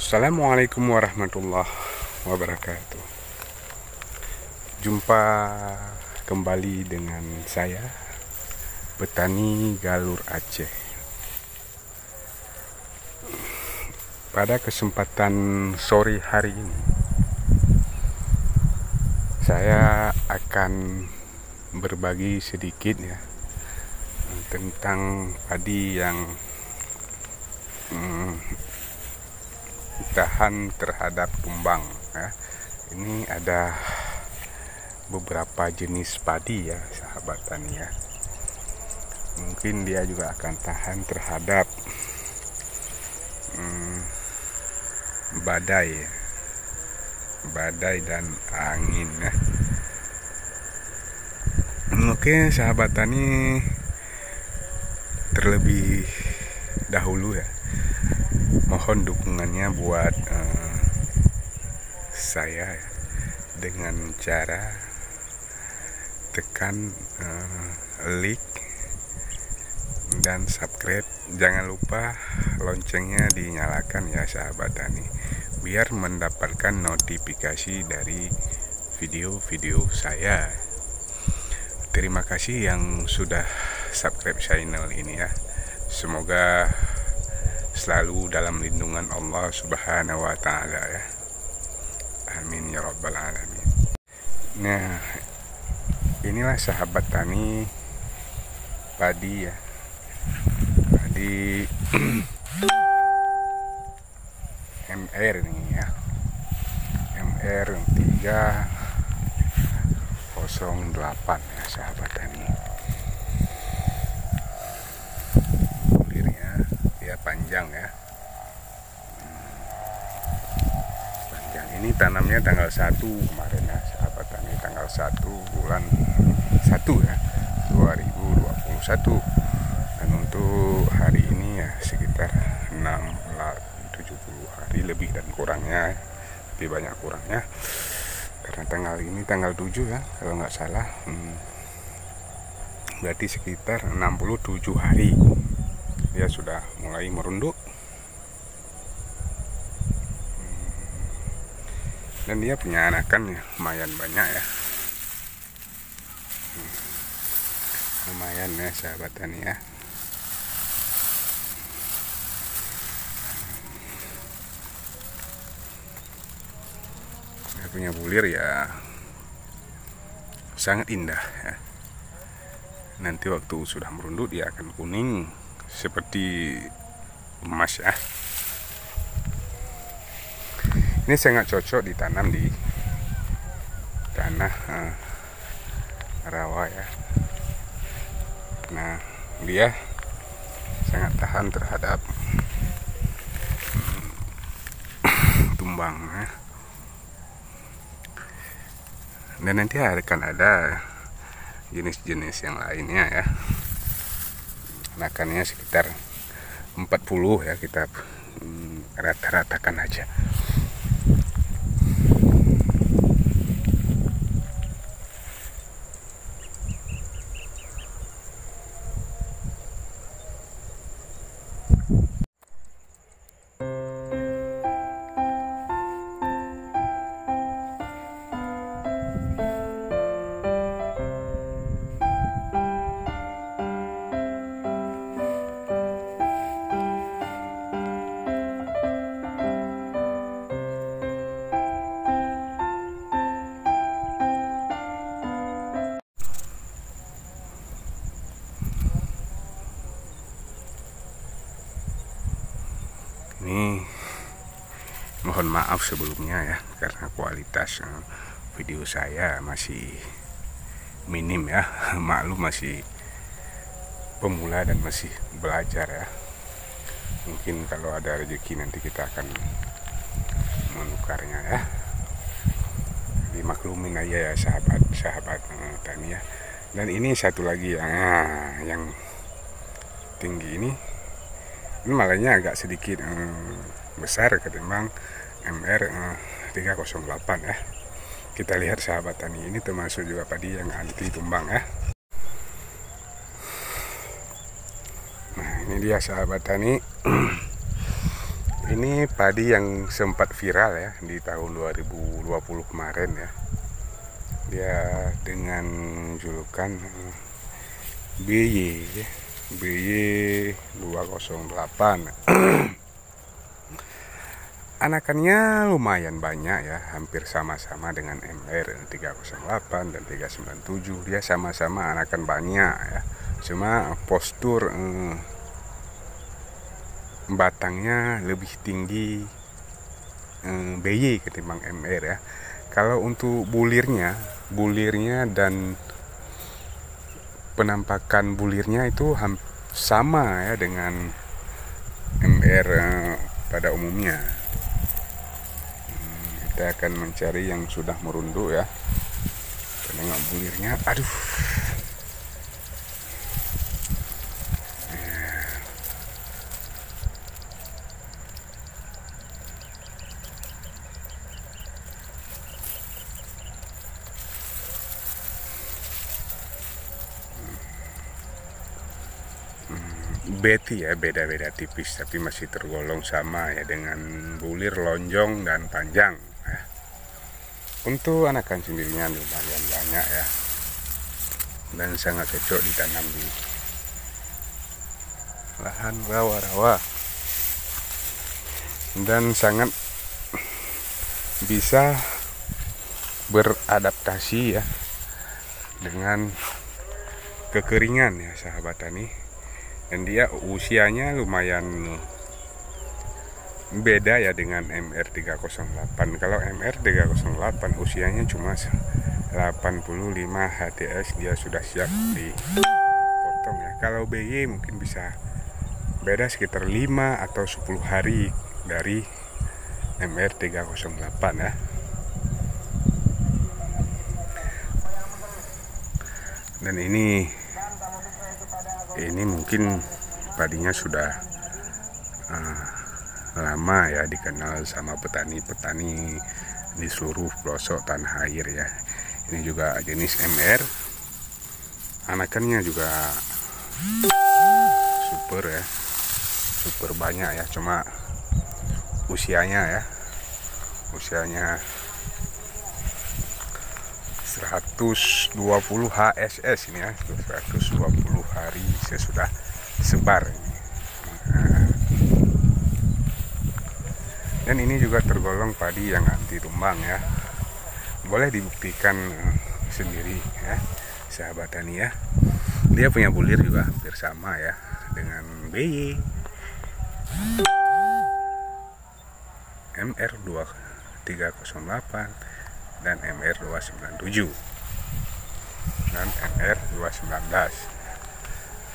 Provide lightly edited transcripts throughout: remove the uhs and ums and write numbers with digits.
Assalamualaikum warahmatullahi wabarakatuh. Jumpa kembali dengan saya, petani Galur Aceh. Pada kesempatan sore hari ini, saya akan berbagi sedikit tentang padi yang tahan terhadap tumbang ya. Ini ada beberapa jenis padi ya, sahabat tani ya. Mungkin dia juga akan tahan terhadap badai dan angin ya. Oke sahabat tani, terlebih dahulu ya, mohon dukungannya buat saya dengan cara tekan like dan subscribe. Jangan lupa loncengnya dinyalakan ya sahabat tani, biar mendapatkan notifikasi dari video-video saya. Terima kasih yang sudah subscribe channel ini ya. Semoga selalu dalam lindungan Allah Subhanahu wa Ta'ala ya. Amin ya rabbal alamin. Nah, inilah sahabat tani padi ya. Padi MR nih ya. MR 308 ya sahabat tani. Kulirnya ya panjang ya. Panjang. Ini tanamnya tanggal 1 kemarin ya sahabat tani, tanggal 1 bulan 1 ya 2021. Dan untuk hari ini ya sekitar 70 hari lebih dan kurangnya, lebih banyak kurangnya, karena tanggal ini tanggal 7 ya kalau nggak salah. Berarti sekitar 67 hari dia sudah mulai merunduk. Dan dia punya anakan ya, lumayan banyak ya. Lumayan ya sahabat tani ya. Dia punya bulir ya sangat indah ya. Nanti waktu sudah merunduk dia akan kuning seperti emas ya. Ini sangat cocok ditanam di tanah rawa ya. Nah, dia sangat tahan terhadap tumbang ya. Dan nanti akan ada jenis-jenis yang lainnya ya. Anakannya sekitar 40 ya, kita rata-ratakan aja. Ini mohon maaf sebelumnya ya, karena kualitas video saya masih minim ya. Maklum masih pemula dan masih belajar ya. Mungkin kalau ada rezeki nanti kita akan menukarnya ya. Dimaklumin aja ya sahabat tani ya. Dan ini satu lagi yang tinggi ini malahnya agak sedikit besar ketimbang MR 308 ya. Kita lihat sahabat tani, ini termasuk juga padi yang anti tumbang ya. Nah, ini dia sahabat tani. Ini Ini padi yang sempat viral ya di tahun 2020 kemarin ya. Dia dengan julukan BY ya. BY 208. Anakannya lumayan banyak ya, hampir sama-sama dengan MR 308 dan 397. Dia sama-sama anakan banyak ya. Cuma postur batangnya lebih tinggi BY ketimbang MR ya. Kalau untuk bulirnya dan penampakan bulirnya itu sama ya dengan MR pada umumnya. Kita akan mencari yang sudah merunduk ya. Tengok bulirnya, aduh. Betty ya, beda-beda tipis tapi masih tergolong sama ya dengan bulir lonjong dan panjang ya. Untuk anakan sendirinya lumayan banyak ya, dan sangat cocok ditanam di lahan rawa-rawa dan sangat bisa beradaptasi ya dengan kekeringan ya sahabat tani. Dan dia usianya lumayan beda ya dengan MR308. Kalau MR308 usianya cuma 85 HTS, dia sudah siap dipotong ya. Kalau BY mungkin bisa beda sekitar 5 atau 10 hari dari MR308 ya. Dan ini mungkin padinya sudah lama ya dikenal sama petani-petani di seluruh pelosok tanah air ya. Ini juga jenis MR, anakannya juga super ya, super banyak ya. Cuma usianya 120 HSS ini ya, 120 hari sesudah sebar ini. Dan ini juga tergolong padi yang anti tumbang ya. Boleh dibuktikan sendiri ya sahabat tani ya. Dia punya bulir juga hampir sama ya dengan BY MR2308 dan MR297 dan MR219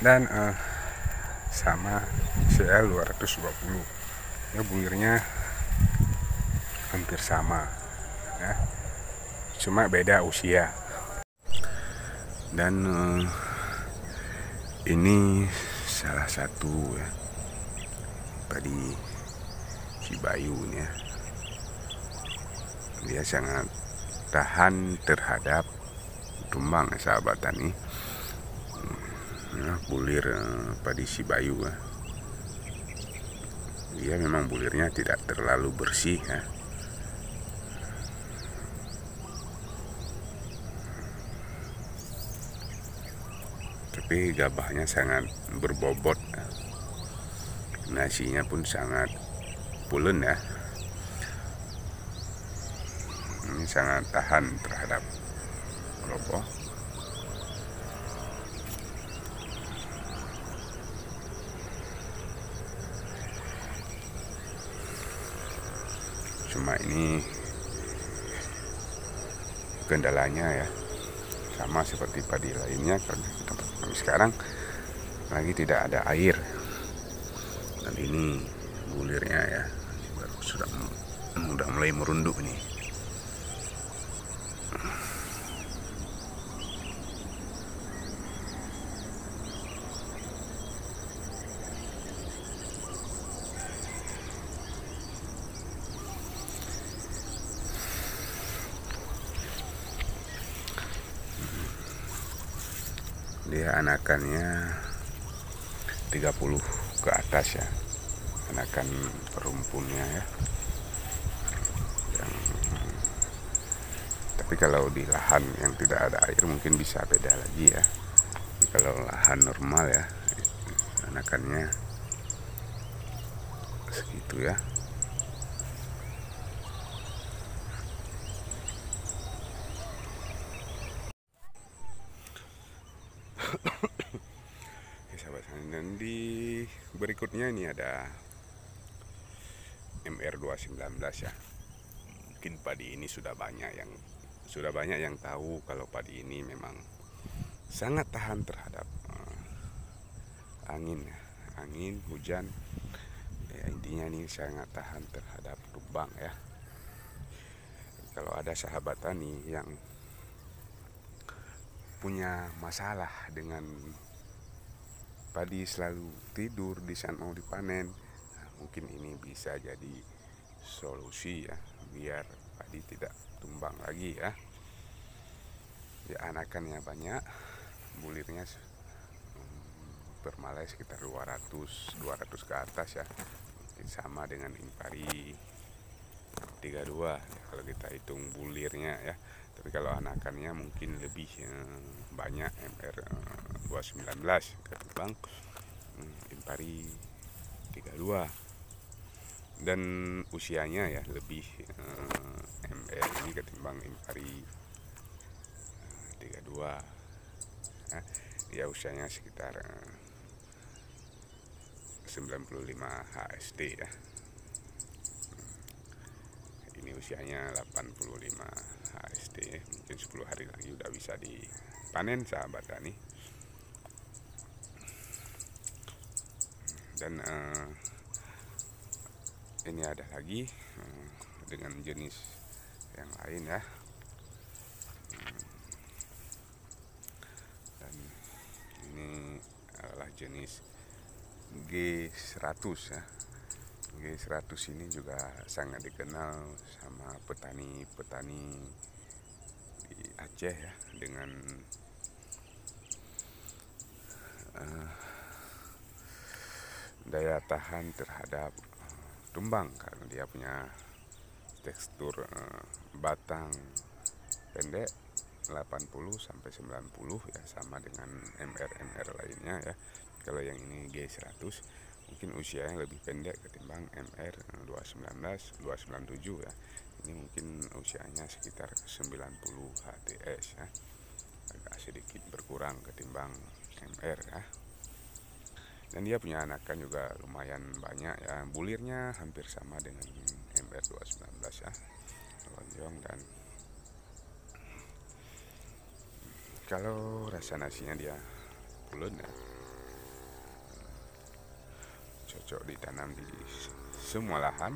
dan sama CL220 ya, bulirnya hampir sama ya, cuma beda usia. Dan ini salah satu ya padi Cibayu ini ya. Dia sangat tahan terhadap tumbang ya, sahabat tani ya. Bulir padi Cibayu ya. Dia memang bulirnya tidak terlalu bersih ya. Tapi gabahnya sangat berbobot ya. Nasinya pun sangat pulen ya. Ini sangat tahan terhadap roboh. Cuma ini kendalanya ya, sama seperti padi lainnya, karena tempat kami sekarang lagi tidak ada air. Dan ini bulirnya ya baru sudah mulai merunduk nih. Dia anakannya 30 ke atas ya, anakan perumpunnya ya. Tapi kalau di lahan yang tidak ada air mungkin bisa beda lagi ya. Kalau lahan normal ya, anakannya segitu ya. Oke sahabat, dan di berikutnya ini ada MR219 ya. Mungkin padi ini sudah banyak yang tahu kalau padi ini memang sangat tahan terhadap angin, hujan. Ya, intinya ini sangat tahan terhadap lubang ya. Kalau ada sahabat tani yang punya masalah dengan padi selalu tidur di saat mau dipanen, nah, mungkin ini bisa jadi solusi ya, biar padi tidak tumbang lagi ya. Ya, anakannya banyak, bulirnya per malai sekitar 200 ke atas ya. Mungkin sama dengan Impari 32 ya, kalau kita hitung bulirnya ya. Tapi kalau anakannya mungkin lebih banyak MR219 ketimbang Impari 32. Dan usianya ya lebih MR ini ketimbang Impari 32 ya, usianya sekitar 95 HSD ya. Ini usianya 85 HSD, mungkin 10 hari lagi udah bisa dipanen sahabat tani. Dan ini ada lagi dengan jenis yang lain ya. Dan ini adalah jenis G100 ya. G100 ini juga sangat dikenal sama petani-petani di Aceh ya, dengan daya tahan terhadap tumbang karena dia punya tekstur batang pendek 80 sampai 90 ya, sama dengan MR lainnya ya. Kalau yang ini G100 mungkin usianya lebih pendek ketimbang MR219 297 ya. Ini mungkin usianya sekitar 90 HTS ya, agak sedikit berkurang ketimbang MR ya. Dan dia punya anakan juga lumayan banyak ya, bulirnya hampir sama dengan MR219 ya, lonjong. Dan kalau rasa nasinya dia pulen ya, cocok ditanam di semua lahan,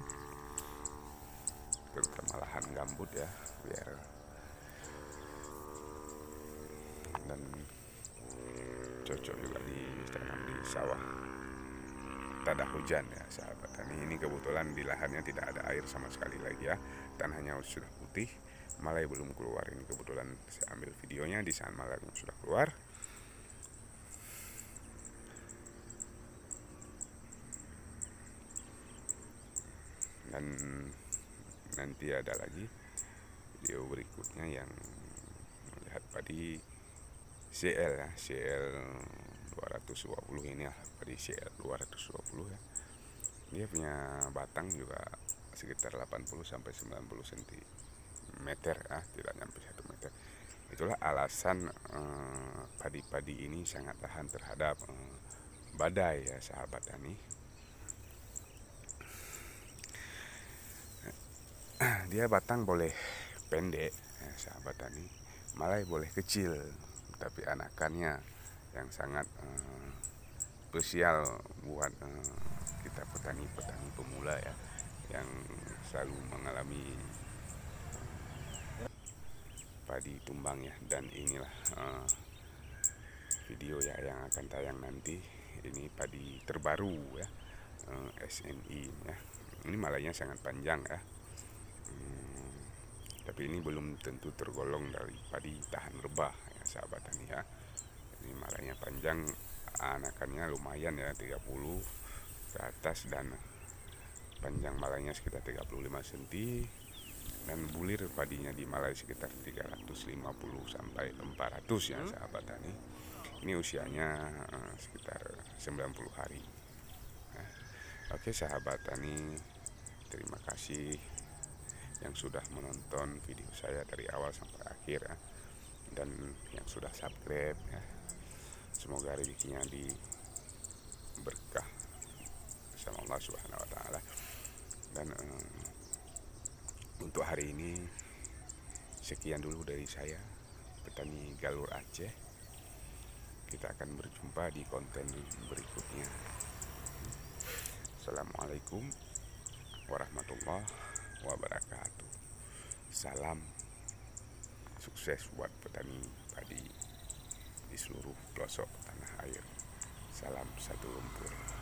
terutama lahan gambut ya, biar dan cocok juga ditanam di sawah tak ada hujan ya sahabat tani. Ini kebetulan di lahannya tidak ada air sama sekali lagi ya, tanahnya sudah putih, malai belum keluar. Ini kebetulan saya ambil videonya di saat malaynya sudah keluar. Dan nanti ada lagi video berikutnya yang melihat padi CL ya, CL 220 ini ya, padi CL 220 ya. Dia punya batang juga sekitar 80 sampai 90 cm ya, tidak nyampe 1 meter. Itulah alasan padi-padi ini sangat tahan terhadap badai ya sahabat tani. Dia batang boleh pendek ya sahabat tani, malai boleh kecil, tapi anakannya yang sangat spesial buat kita petani-petani pemula ya, yang selalu mengalami padi tumbang ya. Dan inilah video ya yang akan tayang nanti. Ini padi terbaru ya, SNI ya. Ini malainya sangat panjang ya, tapi ini belum tentu tergolong dari padi tahan rebah ya sahabat tani ya. Ini malainya panjang, anakannya lumayan ya, 30 ke atas, dan Panjang malainya sekitar 35 cm dan bulir padinya di malai sekitar 350 sampai 400 ya sahabat tani. Ini usianya sekitar 90 hari. Nah, oke sahabat tani, terima kasih yang sudah menonton video saya dari awal sampai akhir ya. Dan yang sudah subscribe ya. Semoga rezekinya berkah sama Allah Subhanahu wa taala. Dan untuk hari ini sekian dulu dari saya, petani Galur Aceh. Kita akan berjumpa di konten berikutnya. Assalamualaikum warahmatullahi wabarakatuh. Salam sukses buat petani padi di seluruh pelosok tanah air. Salam satu lumpur.